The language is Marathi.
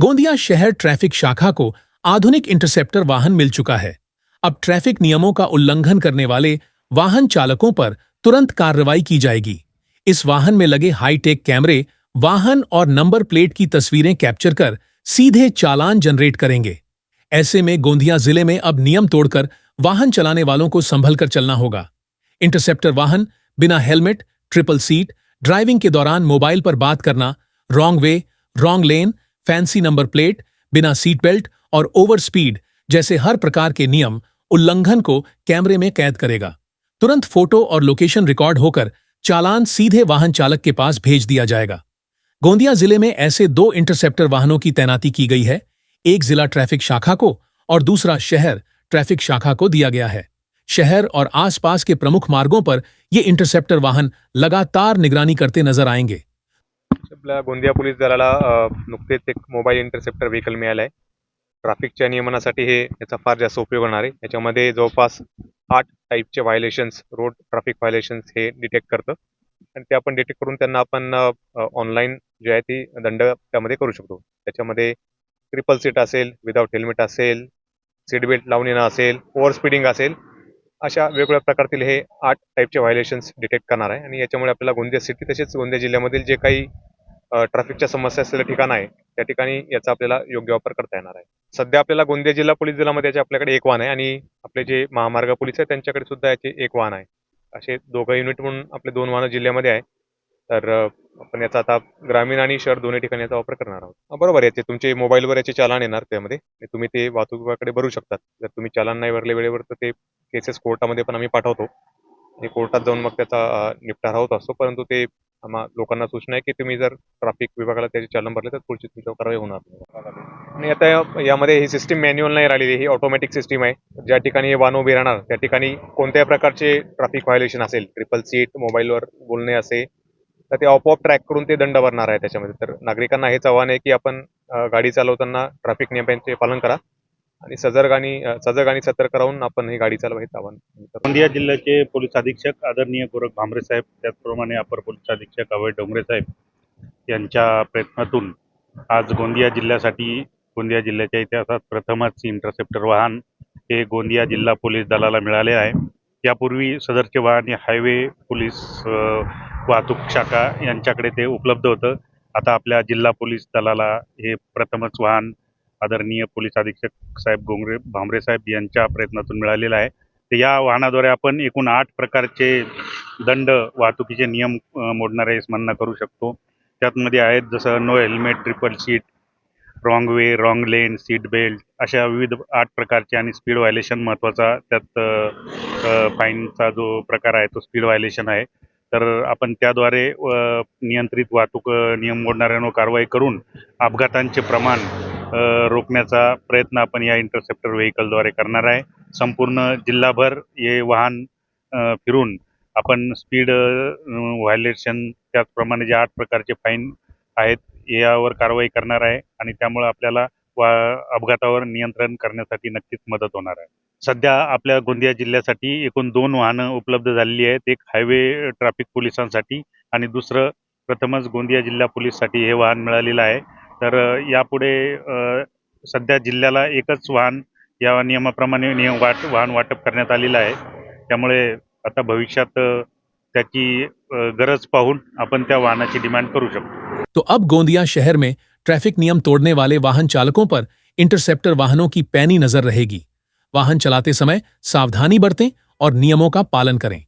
गोंदिया शहर ट्रैफिक शाखा को आधुनिक इंटरसेप्टर वाहन मिल चुका है। अब ट्रैफिक नियमों का उल्लंघन करने वाले वाहन चालकों पर तुरंत कार्रवाई की जाएगी। इस वाहन में लगे हाईटेक कैमरे वाहन और नंबर प्लेट की तस्वीरें कैप्चर कर सीधे चालान जनरेट करेंगे। ऐसे में गोंदिया जिले में अब नियम तोड़कर वाहन चलाने वालों को संभल कर चलना होगा। इंटरसेप्टर वाहन बिना हेलमेट, ट्रिपल सीट, ड्राइविंग के दौरान मोबाइल पर बात करना, रॉन्ग वे, रॉन्ग लेन, फैंसी नंबर प्लेट, बिना सीट बेल्ट और ओवर स्पीड जैसे हर प्रकार के नियम उल्लंघन को कैमरे में कैद करेगा। तुरंत फोटो और लोकेशन रिकॉर्ड होकर चालान सीधे वाहन चालक के पास भेज दिया जाएगा। गोंदिया जिले में ऐसे 2 इंटरसेप्टर वाहनों की तैनाती की गई है। एक जिला ट्रैफिक शाखा को और दूसरा शहर ट्रैफिक शाखा को दिया गया है। शहर और आसपास के प्रमुख मार्गों पर ये इंटरसेप्टर वाहन लगातार निगरानी करते नजर आएंगे। आपल्या गोंदिया पोलीस दलाला नुकतेच एक मोबाईल इंटरसेप्टर व्हेकल मिळालं आहे. ट्रॅफिकच्या नियमनासाठी याचा फार जास्त उपयोग होणार आहे. याच्यामध्ये जवळपास 8 टाईपचे व्हायोलेशन्स, रोड ट्रॅफिक व्हायोलेशन्स हे डिटेक्ट करतं आणि ते आपण डिटेक्ट करून त्यांना आपण ऑनलाईन जे आहे ती दंड त्यामध्ये करू शकतो. त्याच्यामध्ये ट्रिपल सीट असेल, विदाउट हेल्मेट असेल, सीट बेल्ट लावून येणं असेल, ओव्हर स्पीडिंग असेल, अशा वेगवेगळ्या प्रकारतील हे 8 टाईपचे व्हायोलेशन्स डिटेक्ट करणार आहे आणि याच्यामुळे आपल्याला गोंदिया सिटी तसेच गोंदिया जिल्ह्यामधील जे काही ट्रॅफिकच्या समस्या असलेलं ठिकाण आहे त्या ठिकाणी याचा आपल्याला योग्य वापर करता येणार आहे. सध्या आपल्याला गोंदिया जिल्हा पोलीस दलामध्ये याचे आपल्याकडे एक वाहन आहे आणि आपले जे महामार्ग पोलीस आहेत त्यांच्याकडे सुद्धा याचे एक वाहन आहे. असे दोघं युनिट म्हणून आपले 2 वाहनं जिल्ह्यामध्ये आहे. तर आपण याचा आता ग्रामीण आणि शहर दोन्ही ठिकाणी याचा वापर करणार आहोत. बरोबर आहे, ते तुमचे मोबाईलवर याचे चालान येणार त्यामध्ये तुम्ही ते वाहतूक विभागाकडे भरू शकतात. जर तुम्ही चालान नाही भरले वेळेवर तर ते केसेस कोर्टामध्ये पण आम्ही पाठवतो आणि कोर्टात जाऊन मग त्याचा निपटारा होत असतो. परंतु ते लोकांना सूचना आहे की तुम्ही जर ट्रॅफिक विभागाला त्याचे चालन भरले तर पुढची तुमच्यावर कारवाई होणार नाही. आणि आता यामध्ये ही सिस्टीम मॅन्युअल नाही राहिलेली, ही ऑटोमॅटिक सिस्टीम आहे. ज्या ठिकाणी हे वाहन उभे राहणार त्या ठिकाणी कोणत्याही प्रकारचे ट्रॅफिक व्हायोलेशन असेल, ट्रिपल सीट, मोबाईलवर बोलणे असे, तर ते आपोआप ट्रॅक करून ते दंड भरणार आहे त्याच्यामध्ये. तर नागरिकांना हेच आव्हान आहे की आपण गाडी चालवताना ट्रॅफिक नियमांचे पालन करा आणि सजग आणि सतर्क राहून आपण ही गाडी चालवायचं आव्हान. गोंदिया जिल्ह्याचे पोलीस अधीक्षक आदरणीय गोरख भांबरे साहेब, त्याचप्रमाणे अपर पोलीस अधीक्षक अभय डोंगरे साहेब यांच्या प्रयत्नातून आज गोंदिया जिल्ह्याच्या इतिहासात प्रथमच इंटरसेप्टर वाहन हे गोंदिया जिल्हा पोलीस दलाला मिळाले आहे. यापूर्वी सदरचे वाहन हे हायवे पोलीस वाहतूक शाखा यांच्याकडे ते उपलब्ध होतं. आता आपल्या जिल्हा पोलीस दलाला हे प्रथमच वाहन आदरणीय पोलीस अधीक्षक साहेब भांबरे साहेब यांच्या प्रयत्नातून मिळालेलं आहे. तर या वाहनाद्वारे आपण एकूण 8 प्रकारचे दंड, वाहतुकीचे नियम मोडणारे स्मरणा करू शकतो. त्यातमध्ये आहेत जसं no helmet, triple seat, wrong way, wrong lane, seat belt, अशा विविध 8 प्रकारचे आणि स्पीड व्हायोलेशन महत्त्वाचा त्यात फाईनचा जो प्रकार आहे तो स्पीड व्हायोलेशन आहे. तर आपण त्याद्वारे नियंत्रित वाहतूक नियम मोडणाऱ्यांवर कारवाई करून अपघातांचे प्रमाण रोखण्याचा प्रयत्न आपण या इंटरसेप्टर व्हेकलद्वारे करणार आहे. संपूर्ण जिल्हाभर हे वाहन फिरून आपण स्पीड व्हायोलेशन, त्याचप्रमाणे जे 8 प्रकारचे फाईन आहेत यावर कारवाई करणार आहे आणि त्यामुळे आपल्याला अपघातावर नियंत्रण करण्यासाठी नक्कीच मदत होणार आहे. सध्या आपल्या गोंदिया जिल्ह्यासाठी एकूण 2 वाहनं उपलब्ध झालेली आहेत. एक हायवे ट्रॅफिक पोलिसांसाठी आणि दुसरं प्रथमच गोंदिया जिल्हा पोलीससाठी हे वाहन मिळालेलं आहे. तर यापुढे सध्या जिल्ह्याला एकच वाहन या नियमाप्रमाणे वाहन वाटप करण्यात आलेलं आहे. त्यामुळे आता भविष्यात त्याची गरज पाहून आपण त्या वाहनाची डिमांड करू शकतो. तो अब गोंदिया शहर में ट्रैफिक नियम तोड़ने वाले वाहन चालकों पर इंटरसेप्टर वाहनों की पैनी नजर रहेगी। वाहन चलाते समय सावधानी बरतें और नियमों का पालन करें।